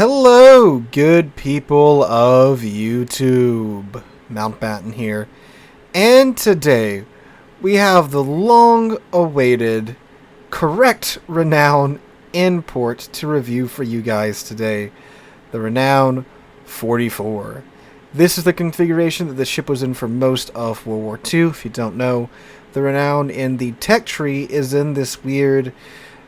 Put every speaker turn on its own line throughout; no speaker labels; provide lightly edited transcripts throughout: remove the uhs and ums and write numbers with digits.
Hello, good people of YouTube. Mountbatten here. And today, we have the long-awaited correct Renown import to review for you guys today. The Renown 44. This is the configuration that the ship was in for most of World War II. If you don't know, the Renown in the tech tree is in this weird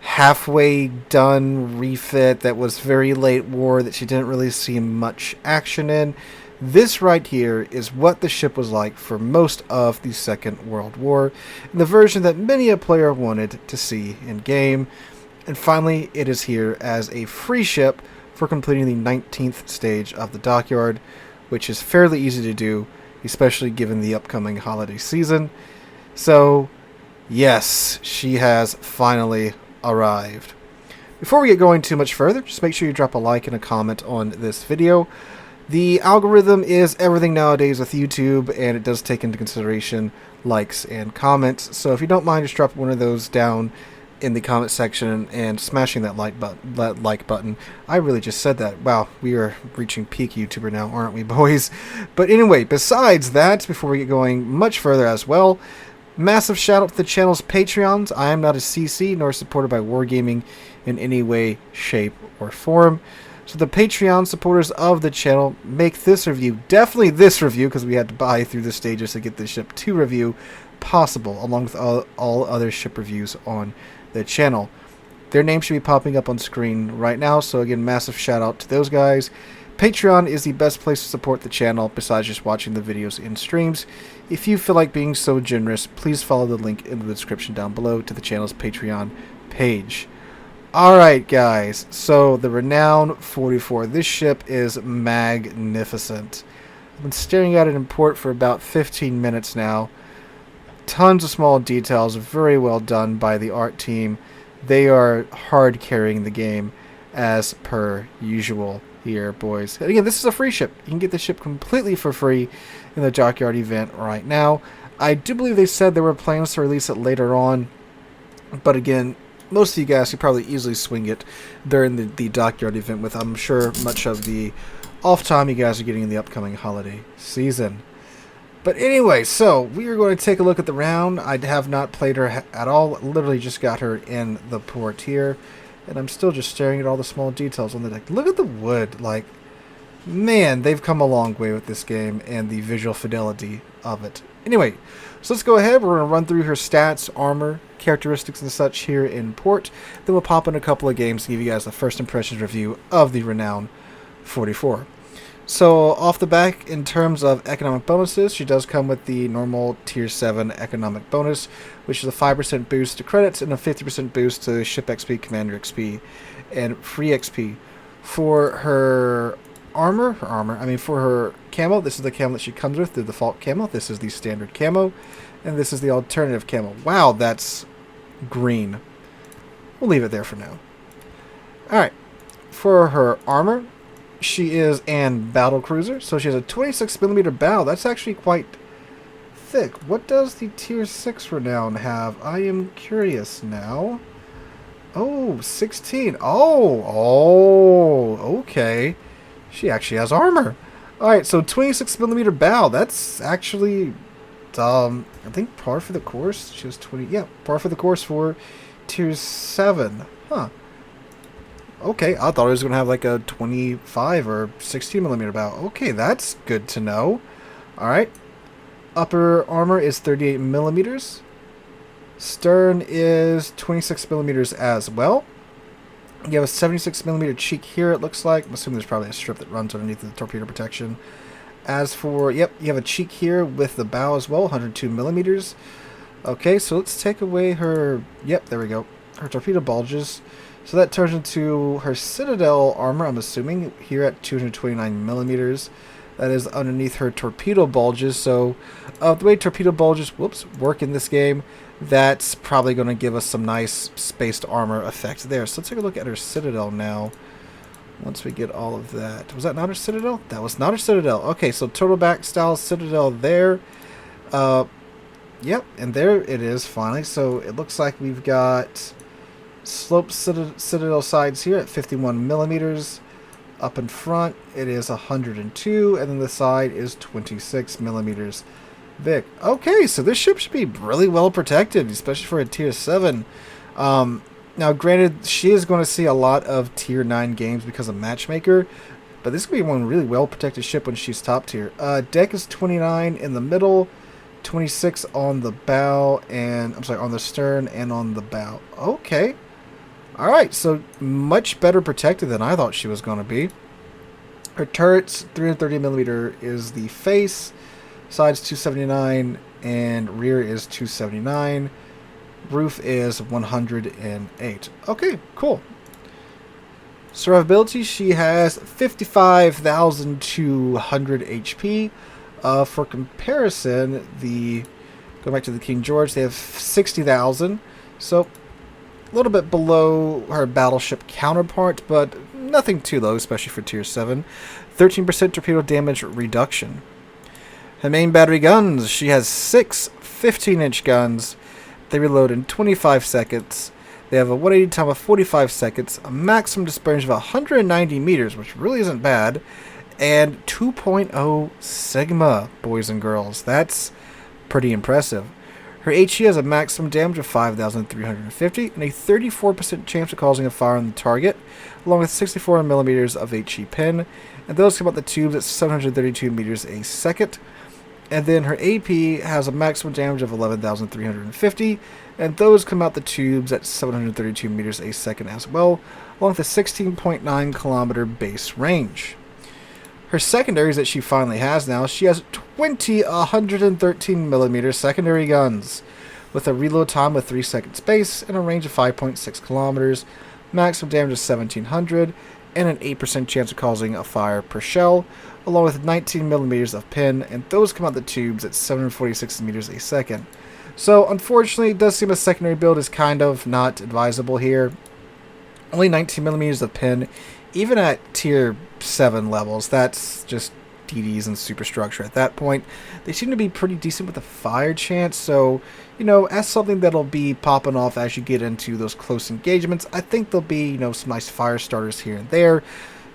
halfway done refit that was very late war that she didn't really see much action in. This right here is what the ship was like for most of the Second World War, and the version that many a player wanted to see in game. And finally, it is here as a free ship for completing the 19th stage of the dockyard, which is fairly easy to do, especially given the upcoming holiday season. So yes, she has finally arrived. Before we get going too much further, just make sure you drop a like and a comment on this video. The algorithm is everything nowadays with YouTube, and it does take into consideration likes and comments. So if you don't mind, just drop one of those down in the comment section and smashing that like button. I really just said that. Wow, we are reaching peak YouTuber now, aren't we, boys? But anyway, besides that, before we get going much further as well, massive shout out to the channel's Patreons. I am not a CC nor supported by Wargaming in any way, shape, or form. So the Patreon supporters of the channel make this review, definitely this review, because we had to buy through the stages to get this ship to review, possible, along with all other ship reviews on the channel. Their name should be popping up on screen right now, so again, massive shout out to those guys. Patreon is the best place to support the channel besides just watching the videos in streams. If you feel like being so generous, please follow the link in the description down below to the channel's Patreon page. Alright guys, so the Renown 44. This ship is magnificent. I've been staring at it in port for about 15 minutes now. Tons of small details, very well done by the art team. They are hard carrying the game as per usual here, boys. And again, this is a free ship. You can get the ship completely for free in the Dockyard event right now. I do believe they said there were plans to release it later on, but again, most of you guys could probably easily swing it during the Dockyard event with, I'm sure, much of the off time you guys are getting in the upcoming holiday season. But anyway, so we are going to take a look at the round. I have not played her at all. Literally just got her in the port here. And I'm still just staring at all the small details on the deck. Look at the wood. Like, man, they've come a long way with this game and the visual fidelity of it. Anyway, so let's go ahead. We're going to run through her stats, armor, characteristics, and such here in port. Then we'll pop in a couple of games to give you guys the first impressions review of the Renown 44. So, off the back, in terms of economic bonuses, she does come with the normal Tier 7 economic bonus, which is a 5% boost to credits and a 50% boost to Ship XP, Commander XP, and Free XP. For her armor, for her camo, this is the camo that she comes with, the default camo. This is the standard camo, and this is the alternative camo. Wow, that's green. We'll leave it there for now. Alright, for her armor, she is an Battlecruiser, so she has a 26mm bow. That's actually quite thick. What does the Tier 6 Renown have? I am curious now. Oh, 16. Oh, okay. She actually has armor. Alright, so 26mm bow. That's actually, I think par for the course. She has 20, yeah, par for the course for Tier 7. Huh. Okay, I thought it was going to have like a 25 or 16mm bow. Okay, that's good to know. Alright. Upper armor is 38mm. Stern is 26mm as well. You have a 76mm cheek here, it looks like. I'm assuming there's probably a strip that runs underneath the torpedo protection. As for, yep, you have a cheek here with the bow as well, 102mm. Okay, so let's take away her, yep, there we go, her torpedo bulges. So that turns into her Citadel armor, I'm assuming, here at 229mm. That is underneath her torpedo bulges. So the way torpedo bulges work in this game, that's probably going to give us some nice spaced armor effect there. So let's take a look at her Citadel now. Once we get all of that. Was that not her Citadel? That was not her Citadel. Okay, so turtleback style Citadel there. Yep, and there it is finally. So it looks like we've got sloped Citadel sides here at 51mm. Up in front, it is 102, and then the side is 26 millimeters Vic. Okay, so this ship should be really well protected, especially for a Tier 7. Now, granted, she is going to see a lot of Tier 9 games because of Matchmaker, but this could be one really well protected ship when she's top tier. Deck is 29 in the middle, 26 on the bow, and I'm sorry, on the stern and on the bow. Okay. Alright, so much better protected than I thought she was going to be. Her turret's 330mm is the face, sides 279, and rear is 279. Roof is 108. Okay, cool. Survivability, she has 55,200 HP. For comparison, going back to the King George, they have 60,000. So, a little bit below her battleship counterpart, but nothing too low, especially for Tier 7. 13% torpedo damage reduction. Her main battery guns, she has 6 15-inch guns. They reload in 25 seconds. They have a 180 time of 45 seconds, a maximum dispersion of 190 meters, which really isn't bad, and 2.0 Sigma, boys and girls. That's pretty impressive. Her HE has a maximum damage of 5,350 and a 34% chance of causing a fire on the target, along with 64 millimeters of HE pin, and those come out the tubes at 732 meters a second. And then her AP has a maximum damage of 11,350, and those come out the tubes at 732 meters a second as well, along with a 16.9 kilometer base range. Her secondaries that she finally has now, she has 20 113mm secondary guns, with a reload time of 3 seconds base and a range of 5.6 kilometers, maximum damage of 1,700, and an 8% chance of causing a fire per shell, along with 19 millimeters of pin, and those come out the tubes at 746 meters a second. So, unfortunately, it does seem a secondary build is kind of not advisable here. Only 19 millimeters of pin, even at Tier 7 levels, that's just DDs and superstructure at that point. They seem to be pretty decent with a fire chance, so, you know, as something that'll be popping off as you get into those close engagements, I think there'll be, you know, some nice fire starters here and there.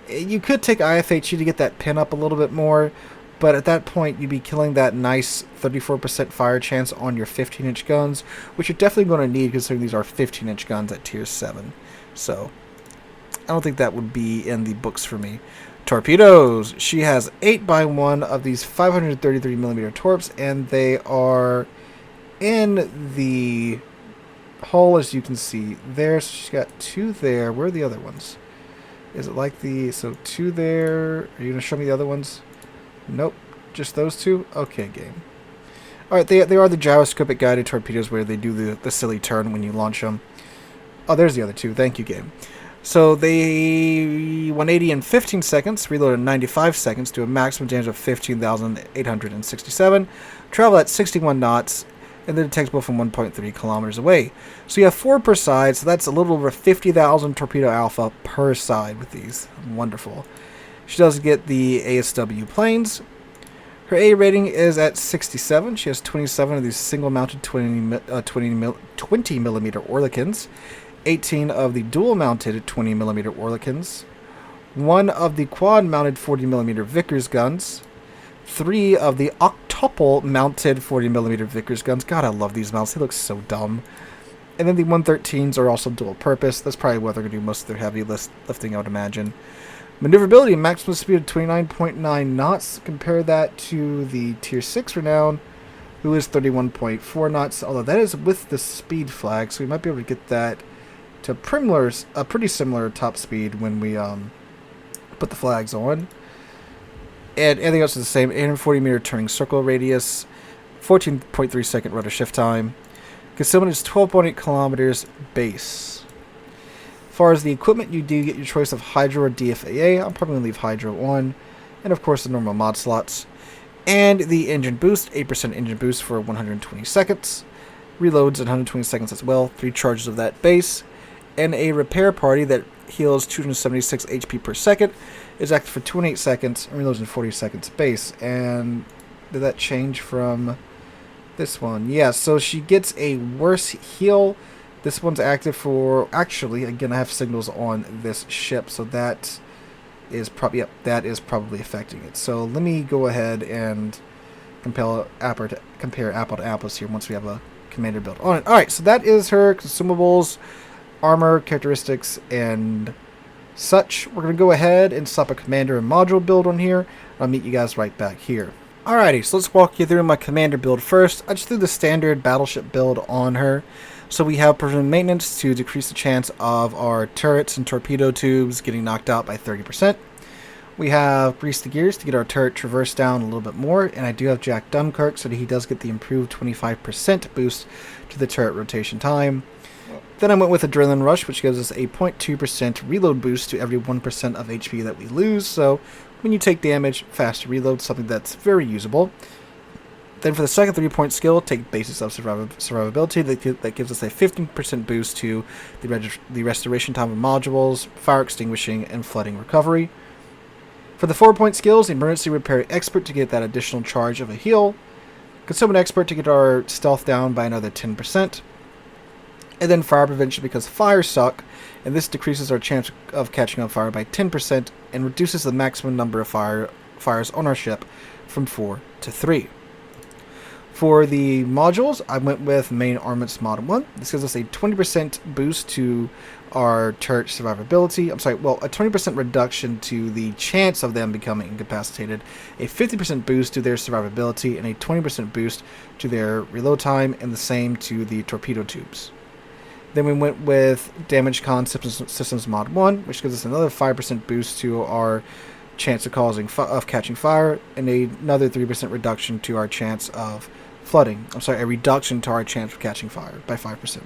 You could take IFHE to get that pin up a little bit more, but at that point you'd be killing that nice 34% fire chance on your 15-inch guns, which you're definitely going to need considering these are 15-inch guns at Tier 7. So, I don't think that would be in the books for me. Torpedoes. She has 8x1 of these 533mm torps, and they are in the hull, as you can see there. So she's got 2 there. Where are the other ones? Is it like so 2 there? Are you going to show me the other ones? Nope. Just those 2? Okay, game. Alright, they are the gyroscopic guided torpedoes where they do the silly turn when you launch them. Oh, there's the other 2. Thank you, game. So they 180 in 15 seconds, reload in 95 seconds, do a maximum damage of 15,867, travel at 61 knots, and they're detectable from 1.3 kilometers away. So you have 4 per side, so that's a little over 50,000 torpedo alpha per side with these. Wonderful. She does get the ASW planes. Her A rating is at 67. She has 27 of these single-mounted 20mm Oerlikons, 18 of the dual-mounted 20mm Oerlikons, 1 of the quad-mounted 40mm Vickers guns, 3 of the octuple-mounted 40mm Vickers guns. God, I love these mounts. They look so dumb. And then the 113s are also dual-purpose. That's probably where they're going to do most of their heavy lifting, I would imagine. Maneuverability, maximum speed of 29.9 knots. Compare that to the Tier 6 Renown, who is 31.4 knots, although that is with the speed flag, so we might be able to get that to a pretty similar top speed when we put the flags on. And everything else is the same. 840 meter turning circle radius, 14.3 second rudder shift time. Concealment is 12.8 kilometers base. As far as the equipment, you do get your choice of Hydro or DFAA. I'm probably going to leave Hydro on. And of course the normal mod slots. And the engine boost, 8% engine boost for 120 seconds. Reloads at 120 seconds as well. 3 charges of that base. And a repair party that heals 276 HP per second is active for 28 seconds and reloads in 40 seconds base. And did that change from this one? Yeah, so she gets a worse heal. This one's active for, actually, again, I have signals on this ship, so that is probably, yep, that is probably affecting it. So let me go ahead and compare apple to apples here once we have a commander build on it. Alright, so that is her consumables, armor, characteristics, and such. We're going to go ahead and slap a commander and module build on here. I'll meet you guys right back here. Alrighty, so let's walk you through my commander build first. I just threw the standard battleship build on her. So we have preventive maintenance to decrease the chance of our turrets and torpedo tubes getting knocked out by 30%. We have grease the gears to get our turret traverse down a little bit more, and I do have Jack Dunkirk so that he does get the improved 25% boost to the turret rotation time. Then I went with Adrenaline Rush, which gives us a 0.2% reload boost to every 1% of HP that we lose, so when you take damage, faster reload, something that's very usable. Then for the second 3-point skill, take Basics of Survivability. That gives us a 15% boost to the restoration time of modules, fire extinguishing, and flooding recovery. For the 4-point skills, Emergency Repair Expert to get that additional charge of a heal, Concealment Expert to get our stealth down by another 10%, and then Fire Prevention because fires suck, and this decreases our chance of catching on fire by 10% and reduces the maximum number of fires on our ship from 4 to 3. For the modules, I went with Main Armaments Mod 1. This gives us a 20% boost to our turret survivability. A 20% reduction to the chance of them becoming incapacitated, a 50% boost to their survivability, and a 20% boost to their reload time, and the same to the torpedo tubes. Then we went with Damage Con Systems Mod 1, which gives us another 5% boost to our chance of catching fire, and another 3% reduction to our chance of flooding. A reduction to our chance of catching fire by 5%.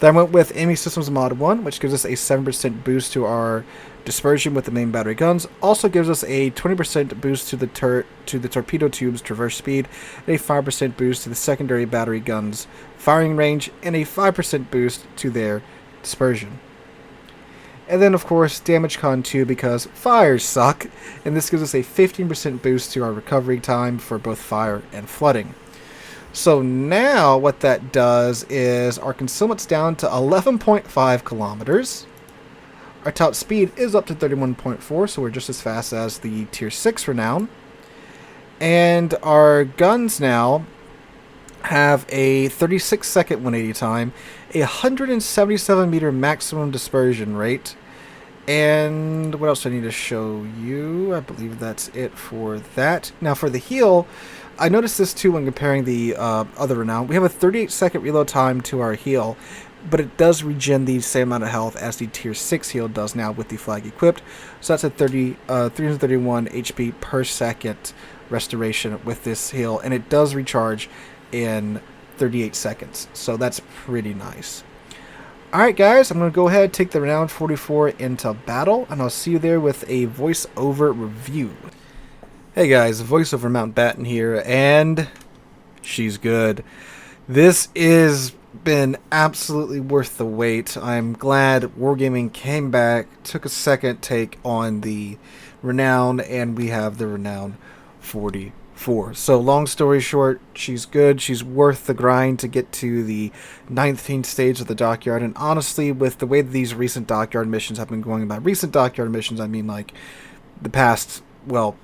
Then I went with Enemy Systems Mod 1, which gives us a 7% boost to our dispersion with the main battery guns. Also gives us a 20% boost to the torpedo tube's traverse speed, and a 5% boost to the secondary battery guns' firing range, and a 5% boost to their dispersion. And then, of course, Damage Con 2 because fires suck, and this gives us a 15% boost to our recovery time for both fire and flooding. So now what that does is our concealment's down to 11.5 kilometers. Our top speed is up to 31.4, so we're just as fast as the Tier 6 Renown. And our guns now have a 36-second 180 time, a 177 meter maximum dispersion rate, and what else do I need to show you? I believe that's it for that. Now for the heal, I noticed this too when comparing the other Renown. We have a 38-second reload time to our heal, but it does regen the same amount of health as the Tier 6 heal does now with the flag equipped. So that's a 331 HP per second restoration with this heal, and it does recharge in 38 seconds. So that's pretty nice. Alright guys, I'm going to go ahead and take the Renown 44 into battle, and I'll see you there with a voiceover review. Hey guys, voiceover Mountbatten here, and she's good. This has been absolutely worth the wait. I'm glad Wargaming came back, took a second take on the Renown, and we have the Renown 44. So long story short, she's good. She's worth the grind to get to the 19th stage of the dockyard. And honestly, with the way that these recent dockyard missions have been going, by recent dockyard missions, I mean like the past, well,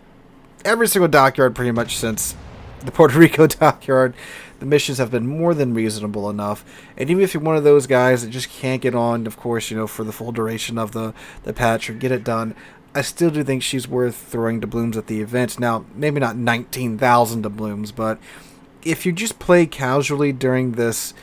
every single dockyard pretty much since the Puerto Rico dockyard, the missions have been more than reasonable enough. And even if you're one of those guys that just can't get on, of course, for the full duration of the patch or get it done, I still do think she's worth throwing doubloons at the event. Now, maybe not 19,000 doubloons, but if you just play casually during this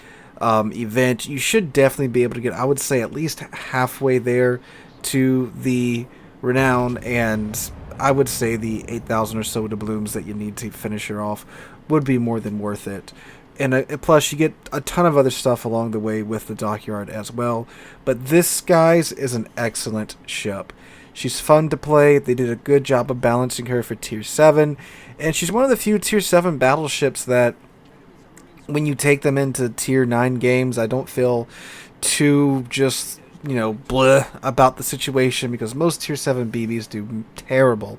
event, you should definitely be able to get, I would say, at least halfway there to the Renown, and I would say the 8,000 or so doubloons that you need to finish her off would be more than worth it. And plus, you get a ton of other stuff along the way with the dockyard as well. But this, guys, is an excellent ship. She's fun to play. They did a good job of balancing her for Tier 7. And she's one of the few Tier 7 battleships that, when you take them into Tier 9 games, I don't feel too just, bleh about the situation, because most Tier 7 BBs do terrible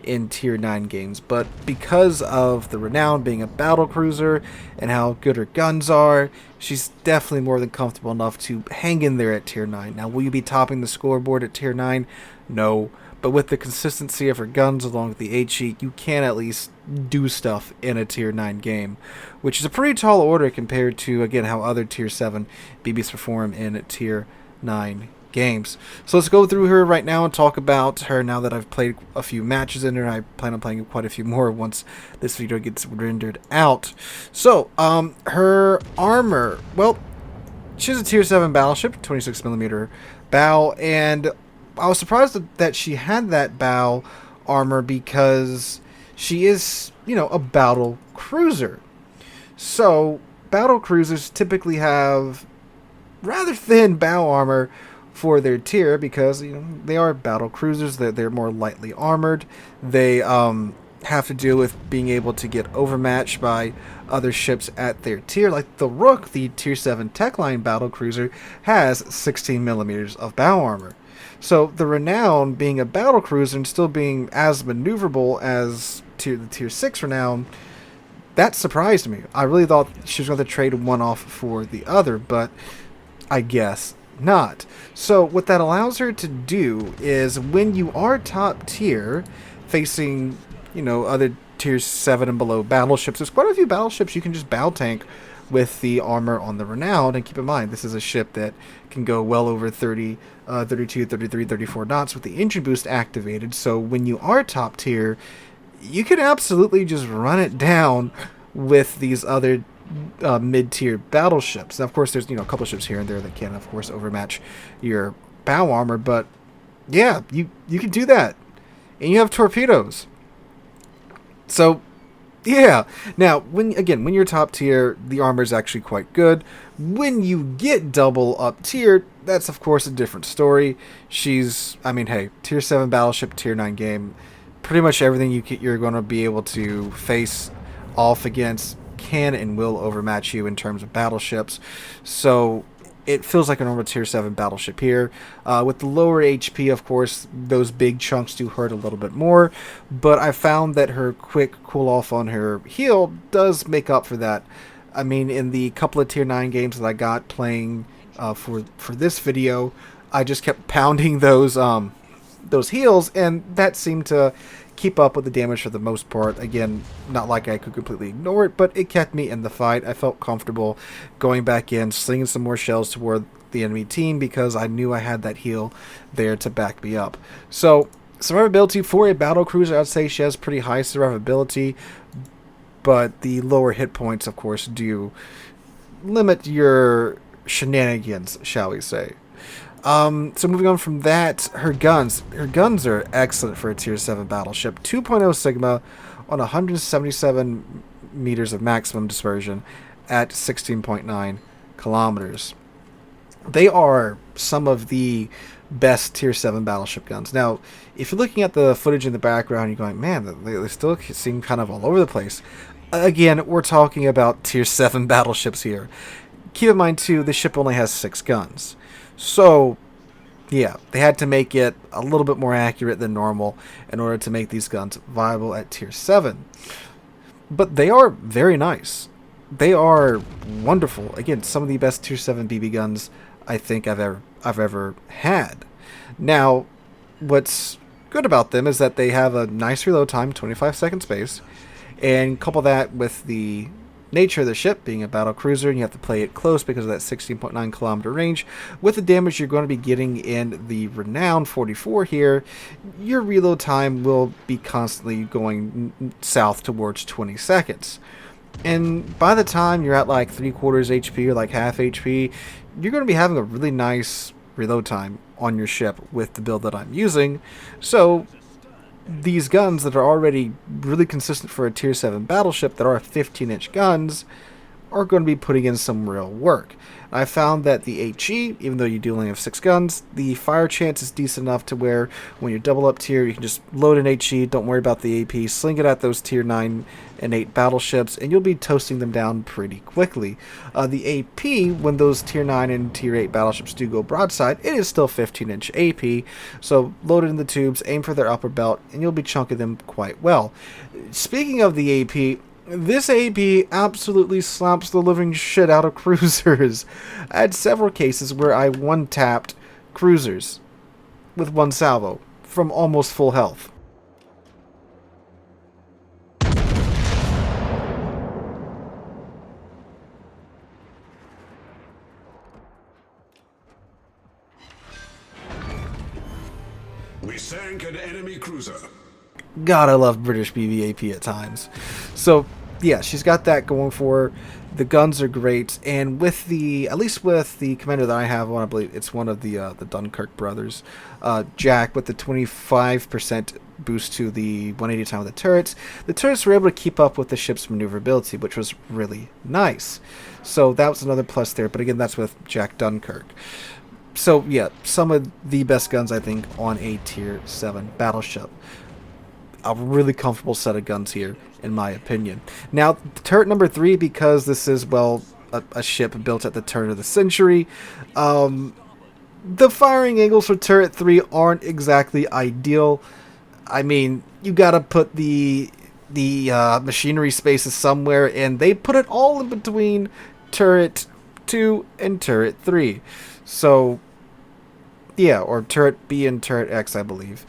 in Tier 9 games. But because of the Renown being a battlecruiser and how good her guns are, she's definitely more than comfortable enough to hang in there at Tier 9. Now, will you be topping the scoreboard at Tier 9? No, But with the consistency of her guns along with the HE, you can at least do stuff in a Tier 9 game, which is a pretty tall order compared to, again, how other Tier 7 BBs perform in Tier 9 games. So let's go through her right now and talk about her now that I've played a few matches in her. I plan on playing quite a few more once this video gets rendered out. So, her armor, well, she's a Tier 7 battleship, 26mm bow, and I was surprised that she had that bow armor because she is, you know, a battle cruiser. So, battle cruisers typically have rather thin bow armor for their tier because, you know, they are battle cruisers. They're more lightly armored. They have to deal with being able to get overmatched by other ships at their tier. Like the Rook, the Tier 7 Techline battle cruiser, has 16mm of bow armor. So the Renown, being a battle cruiser and still being as maneuverable as the Tier 6 Renown, that surprised me. I really thought she was going to trade one off for the other, but I guess not. So what that allows her to do is when you are top tier, facing, you know, other Tier 7 and below battleships, there's quite a few battleships you can just bow tank with the armor on the Renown. And keep in mind, this is a ship that can go well over 30, 32, 33, 34 knots with the engine boost activated. So when you are top tier, you can absolutely just run it down with these other mid-tier battleships. Now, of course, there's, you know, a couple ships here and there that can, of course, overmatch your bow armor. But yeah, you can do that, and you have torpedoes. So yeah. Now, when you're top tier, the armor is actually quite good. When you get double up tier, that's of course a different story. I mean, hey, Tier 7 battleship, Tier 9 game, pretty much everything you're going to be able to face off against can and will overmatch you in terms of battleships. So it feels like a normal Tier 7 battleship here. With the lower HP, of course, those big chunks do hurt a little bit more, but I found that her quick cool-off on her heel does make up for that. I mean, in the couple of Tier 9 games that I got playing for this video, I just kept pounding those heels, and that seemed to keep up with the damage for the most part. Again, not like I could completely ignore it, but it kept me in the fight. I felt comfortable going back in, slinging some more shells toward the enemy team because I knew I had that heel there to back me up. So, survivability for a battle cruiser, I'd say she has pretty high survivability, but the lower hit points, of course, do limit your shenanigans, shall we say. So moving on from that, her guns are excellent for a Tier 7 battleship. 2.0 Sigma on 177 meters of maximum dispersion at 16.9 kilometers. They are some of the best Tier 7 battleship guns. Now, if you're looking at the footage in the background, you're going, man, they still seem kind of all over the place. Again, we're talking about Tier 7 battleships here. Keep in mind, too, the ship only has 6 guns. So, yeah, they had to make it a little bit more accurate than normal in order to make these guns viable at Tier 7. But they are very nice. They are wonderful. Again, some of the best Tier 7 BB guns I think I've ever had. Now, what's good about them is that they have a nice reload time, 25-second space, and couple that with the nature of the ship being a battle cruiser, and you have to play it close because of that 16.9 kilometer range. With the damage you're going to be getting in the Renown 44 here, your reload time will be constantly going south towards 20 seconds. And by the time you're at like 3/4 HP or like half HP, you're going to be having a really nice reload time on your ship with the build that I'm using. So these guns that are already really consistent for a Tier 7 battleship that are 15-inch guns are going to be putting in some real work. I found that the HE, even though you do only have 6 guns, the fire chance is decent enough to where when you're double up tier, you can just load an HE, don't worry about the AP, sling it at those Tier 9 and 8 battleships, and you'll be toasting them down pretty quickly. The AP, when those Tier 9 and Tier 8 battleships do go broadside, it is still 15-inch AP, so load it in the tubes, aim for their upper belt, and you'll be chunking them quite well. Speaking of the AP, this AP absolutely slaps the living shit out of cruisers. I had several cases where I one-tapped cruisers with one salvo. from almost full health.
We sank an enemy cruiser.
God, I love British BVAP at times. So, yeah, she's got that going for her. The guns are great, and with the, at least with the commander that I have on, I believe it's one of the Dunkirk brothers, Jack, with the 25% boost to the 180 time with the turrets were able to keep up with the ship's maneuverability, which was really nice. So that was another plus there, but again, that's with Jack Dunkirk. So yeah, some of the best guns, I think, on a tier 7 battleship. A really comfortable set of guns here, in my opinion. Now, turret number 3, because this is, well, a ship built at the turn of the century, the firing angles for turret 3 aren't exactly ideal. I mean, you gotta put the machinery spaces somewhere, and they put it all in between turret 2 and turret 3. So, yeah, or turret B and turret X, I believe.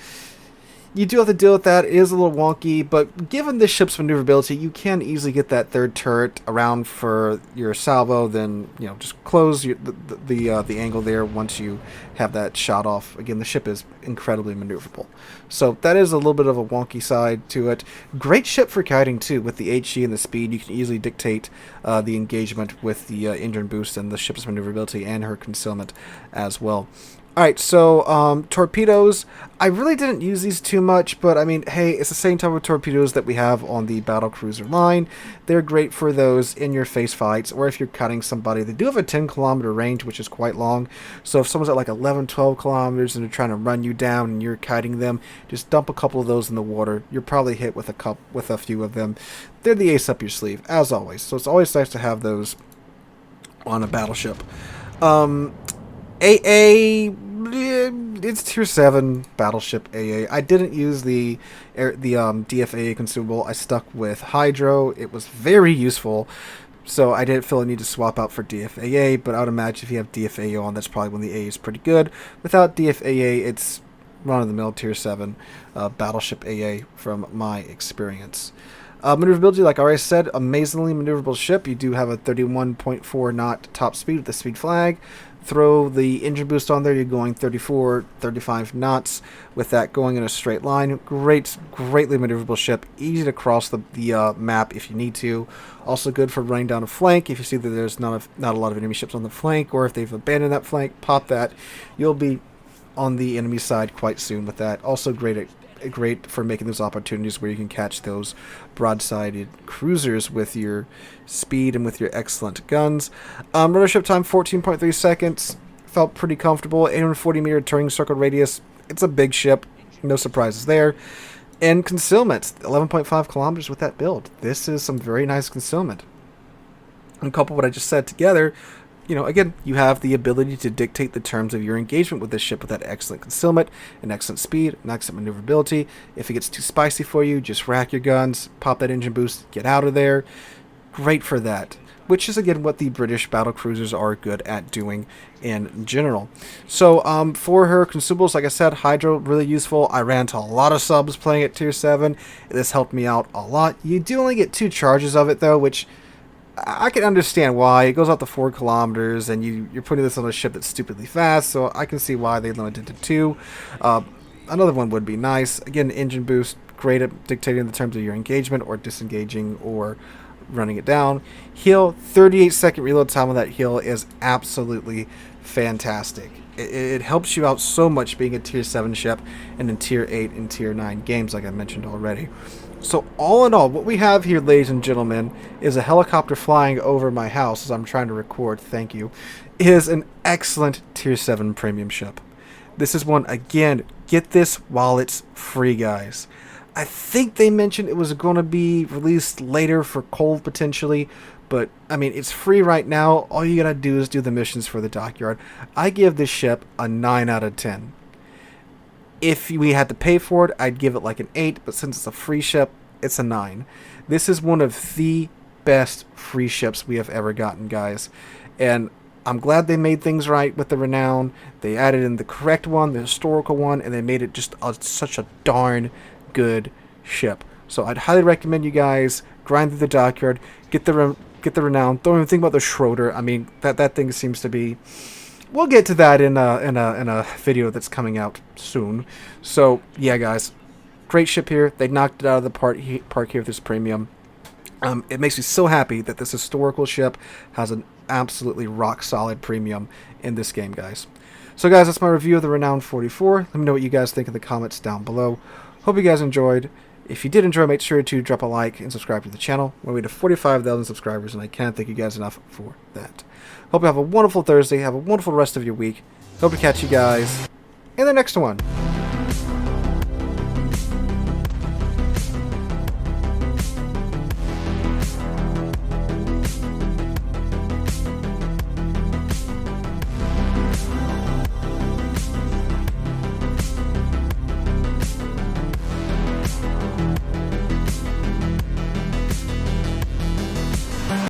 You do have to deal with that. It is a little wonky, but given this ship's maneuverability, you can easily get that third turret around for your salvo. Then, you know, just close the angle there once you have that shot off. Again, the ship is incredibly maneuverable, so that is a little bit of a wonky side to it. Great ship for kiting too, with the HG and the speed. You can easily dictate the engagement with the engine boost and the ship's maneuverability and her concealment as well. Alright, so torpedoes, I really didn't use these too much, but I mean, hey, it's the same type of torpedoes that we have on the Battlecruiser line. They're great for those in-your-face fights, or if you're cutting somebody. They do have a 10-kilometer range, which is quite long, so if someone's at like 11, 12 kilometers and they're trying to run you down and you're kiting them, just dump a couple of those in the water. You're probably hit with a few of them. They're the ace up your sleeve, as always, so it's always nice to have those on a battleship. AA, it's tier 7 battleship AA. I didn't use the DFAA consumable. I stuck with Hydro. It was very useful, so I didn't feel a need to swap out for DFAA, but I would imagine if you have DFAA on, that's probably when the A is pretty good. Without DFAA, it's run-of-the-mill tier 7 battleship AA from my experience. Maneuverability, like I already said, amazingly maneuverable ship. You do have a 31.4 knot top speed with the speed flag. Throw the engine boost on there, you're going 34, 35 knots with that going in a straight line. Greatly maneuverable ship. Easy to cross the map if you need to. Also good for running down a flank. If you see that there's not a lot of enemy ships on the flank, or if they've abandoned that flank, pop that. You'll be on the enemy side quite soon with that. Also great for making those opportunities where you can catch those broadsided cruisers with your speed and with your excellent guns. Rudder ship time 14.3 seconds. Felt pretty comfortable. 840 meter turning circle radius. It's a big ship. No surprises there. And concealment, 11.5 kilometers with that build. This is some very nice concealment. And couple what I just said together, you know, again, you have the ability to dictate the terms of your engagement with this ship with that excellent concealment, an excellent speed, an excellent maneuverability. If it gets too spicy for you, just rack your guns, pop that engine boost, get out of there. Great for that, which is, again, what the British battlecruisers are good at doing in general. So, for her consumables, like I said, Hydro, really useful. I ran to a lot of subs playing at Tier 7. This helped me out a lot. You do only get 2 charges of it, though, which I can understand why. It goes out to 4 kilometers, and you're putting this on a ship that's stupidly fast, so I can see why they limited it to 2. Another one would be nice. Again, engine boost, great at dictating the terms of your engagement, or disengaging, or running it down. Heal, 38-second reload time on that heal is absolutely fantastic. It helps you out so much being a Tier 7 ship and in Tier 8 and Tier 9 games, like I mentioned already. So all in all, what we have here, ladies and gentlemen, is a helicopter flying over my house as I'm trying to record, thank you, is an excellent Tier 7 premium ship. This is one, again, get this while it's free, guys. I think they mentioned it was going to be released later for cold, potentially, but, I mean, it's free right now. All you gotta do is do the missions for the dockyard. I give this ship a 9 out of 10. If we had to pay for it, I'd give it like an 8, but since it's a free ship, it's a 9. This is one of the best free ships we have ever gotten, guys. And I'm glad they made things right with the Renown. They added in the correct one, the historical one, and they made it just such a darn good ship. So I'd highly recommend you guys grind through the dockyard, get the Renown. Don't even think about the Schroeder. I mean, that thing seems to be. We'll get to that in a video that's coming out soon. So yeah, guys, great ship here. They knocked it out of the park here with this premium. It makes me so happy that this historical ship has an absolutely rock solid premium in this game, guys. So guys, that's my review of the Renown 44. Let me know what you guys think in the comments down below. Hope you guys enjoyed. If you did enjoy, make sure to drop a like and subscribe to the channel. We're way to 45,000 subscribers, and I can't thank you guys enough for that. Hope you have a wonderful Thursday. Have a wonderful rest of your week. Hope to catch you guys in the next one.